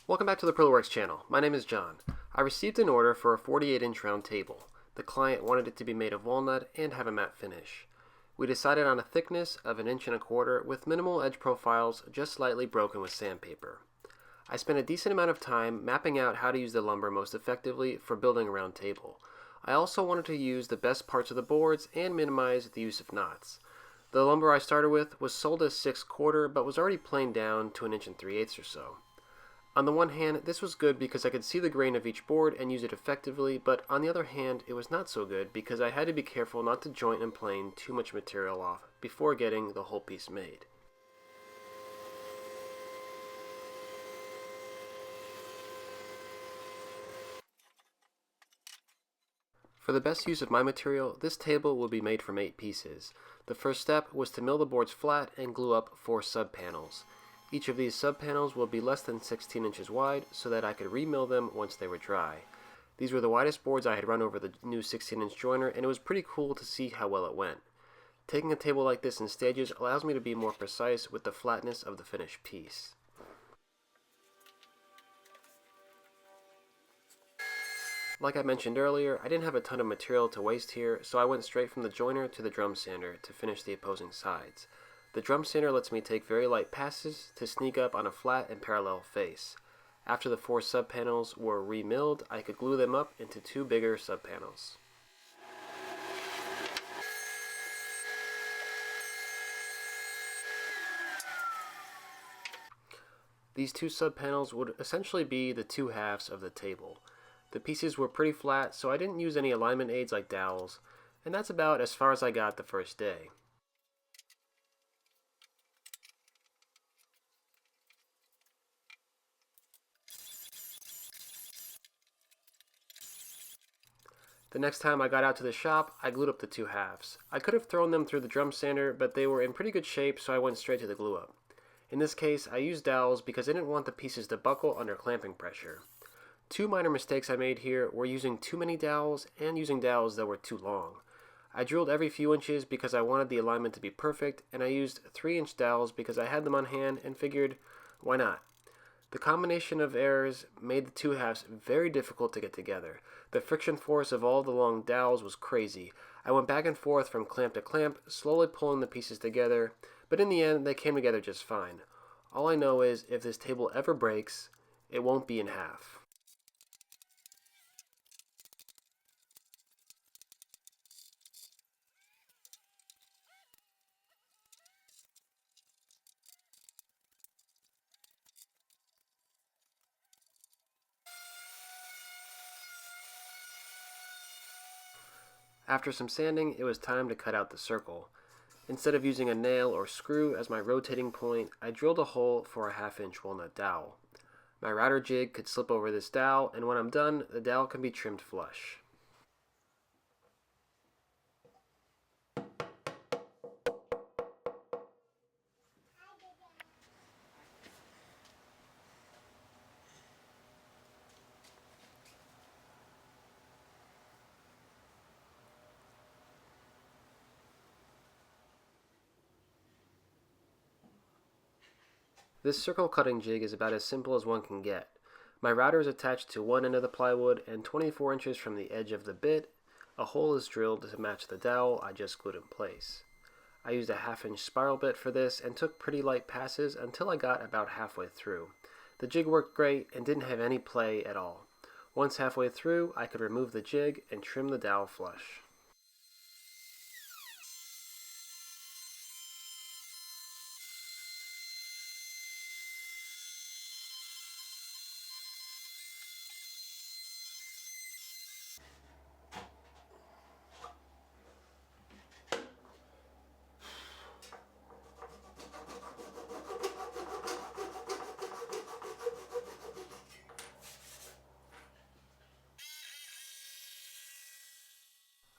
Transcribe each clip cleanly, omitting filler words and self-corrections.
Welcome back to the parillaworks channel. My name is John. I received an order for a 48-inch round table. The client wanted it to be made of walnut and have a matte finish. We decided on a thickness of 1.25 inches with minimal edge profiles just slightly broken with sandpaper. I spent a decent amount of time mapping out how to use the lumber most effectively for building a round table. I also wanted to use the best parts of the boards and minimize the use of knots. The lumber I started with was sold as 6/4 but was already planed down to 1 3/8 or so. On the one hand, this was good because I could see the grain of each board and use it effectively, but on the other hand, it was not so good because I had to be careful not to joint and plane too much material off before getting the whole piece made. For the best use of my material, this table will be made from 8 pieces. The first step was to mill the boards flat and glue up 4 sub-panels. Each of these sub-panels will be less than 16 inches wide so that I could remill them once they were dry. These were the widest boards I had run over the new 16-inch joiner, and it was pretty cool to see how well it went. Taking a table like this in stages allows me to be more precise with the flatness of the finished piece. Like I mentioned earlier, I didn't have a ton of material to waste here, so I went straight from the joiner to the drum sander to finish the opposing sides. The drum sander lets me take very light passes to sneak up on a flat and parallel face. After the 4 sub-panels were remilled, I could glue them up into 2 bigger sub-panels. These 2 sub-panels would essentially be the 2 halves of the table. The pieces were pretty flat, so I didn't use any alignment aids like dowels, and that's about as far as I got the first day. The next time I got out to the shop, I glued up the 2 halves. I could have thrown them through the drum sander, but they were in pretty good shape, so I went straight to the glue up. In this case, I used dowels because I didn't want the pieces to buckle under clamping pressure. 2 minor mistakes I made here were using too many dowels and using dowels that were too long. I drilled every few inches because I wanted the alignment to be perfect, and I used 3-inch dowels because I had them on hand and figured, why not? The combination of errors made the 2 halves very difficult to get together. The friction force of all the long dowels was crazy. I went back and forth from clamp to clamp, slowly pulling the pieces together, but in the end they came together just fine. All I know is if this table ever breaks, it won't be in half. After some sanding, it was time to cut out the circle. Instead of using a nail or screw as my rotating point, I drilled a hole for a 1/2-inch walnut dowel. My router jig could slip over this dowel, and when I'm done, the dowel can be trimmed flush. This circle cutting jig is about as simple as one can get. My router is attached to one end of the plywood, and 24 inches from the edge of the bit, a hole is drilled to match the dowel I just glued in place. I used a 1/2-inch spiral bit for this and took pretty light passes until I got about halfway through. The jig worked great and didn't have any play at all. Once halfway through, I could remove the jig and trim the dowel flush.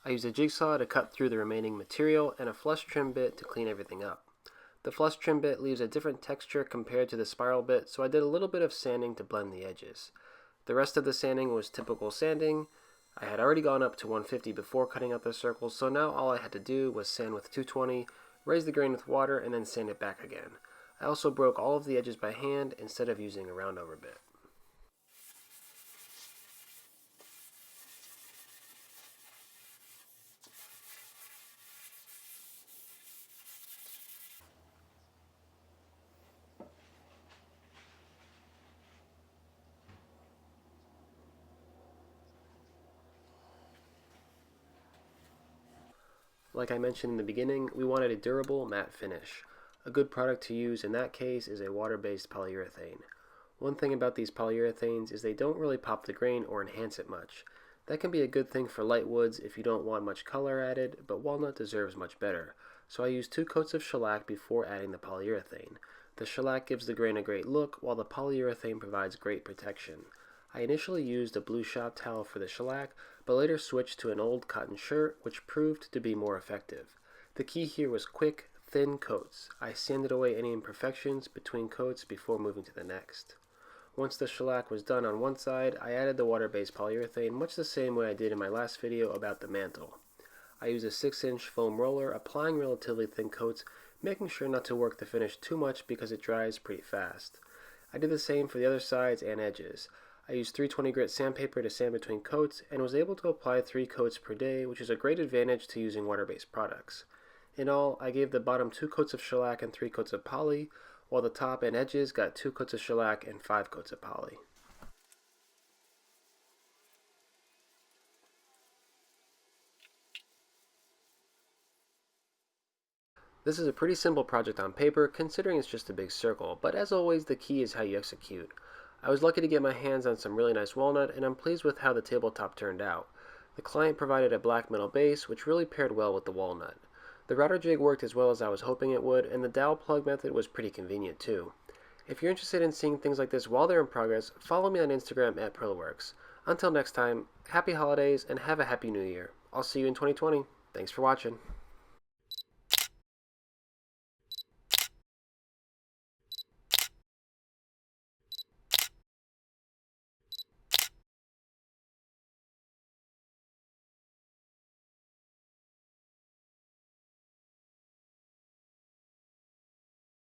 I used a jigsaw to cut through the remaining material and a flush trim bit to clean everything up. The flush trim bit leaves a different texture compared to the spiral bit, so I did a little bit of sanding to blend the edges. The rest of the sanding was typical sanding. I had already gone up to 150 before cutting out the circles, so now all I had to do was sand with 220, raise the grain with water, and then sand it back again. I also broke all of the edges by hand instead of using a roundover bit. like I mentioned in the beginning, we wanted a durable matte finish. A good product to use in that case is a water-based polyurethane. One thing about these polyurethanes is they don't really pop the grain or enhance it much. That can be a good thing for light woods if you don't want much color added, but walnut deserves much better. So I used 2 coats of shellac before adding the polyurethane. The shellac gives the grain a great look, while the polyurethane provides great protection. I initially used a blue shop towel for the shellac, but later switched to an old cotton shirt, which proved to be more effective. The key here was quick, thin coats. I sanded away any imperfections between coats before moving to the next. Once the shellac was done on one side, I added the water-based polyurethane much the same way I did in my last video about the mantle. I used a 6-inch foam roller, applying relatively thin coats, making sure not to work the finish too much because it dries pretty fast. I did the same for the other sides and edges. I used 320 grit sandpaper to sand between coats and was able to apply 3 coats per day, which is a great advantage to using water-based products. In all, I gave the bottom 2 coats of shellac and 3 coats of poly, while the top and edges got 2 coats of shellac and 5 coats of poly. This is a pretty simple project on paper, considering it's just a big circle, but as always, the key is how you execute. I was lucky to get my hands on some really nice walnut, and I'm pleased with how the tabletop turned out. The client provided a black metal base, which really paired well with the walnut. The router jig worked as well as I was hoping it would, and the dowel plug method was pretty convenient too. If you're interested in seeing things like this while they're in progress, follow me on Instagram at parillaworks. Until next time, happy holidays and have a happy new year. I'll see you in 2020. Thanks for watching.